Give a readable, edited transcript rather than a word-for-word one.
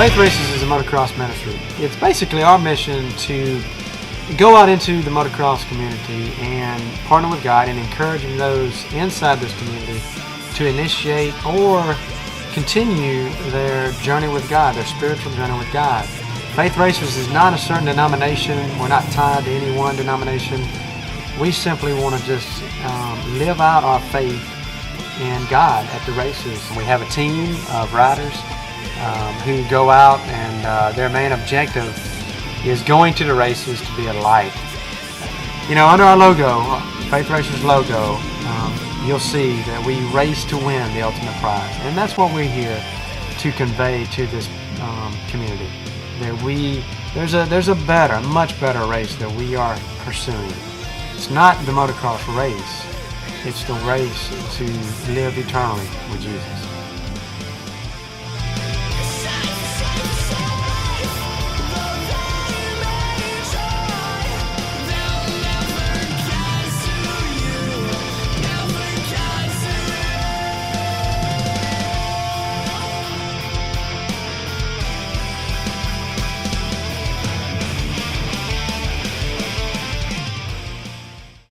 Faith Races is a motocross ministry. It's basically our mission to go out into the motocross community and partner with God and encouraging those inside this community to initiate or continue their journey with God, their spiritual journey with God. Faith Racers is not a certain denomination. We're not tied to any one denomination. We simply want to just live out our faith in God at the races. We have a team of riders who go out, and their main objective is going to the races to be a light. You know, under our logo, Faith Racers logo, you'll see that we race to win the ultimate prize. And that's what we're here to convey to this community. That there's a better, much better race that we are pursuing. It's not the motocross race. It's the race to live eternally with Jesus.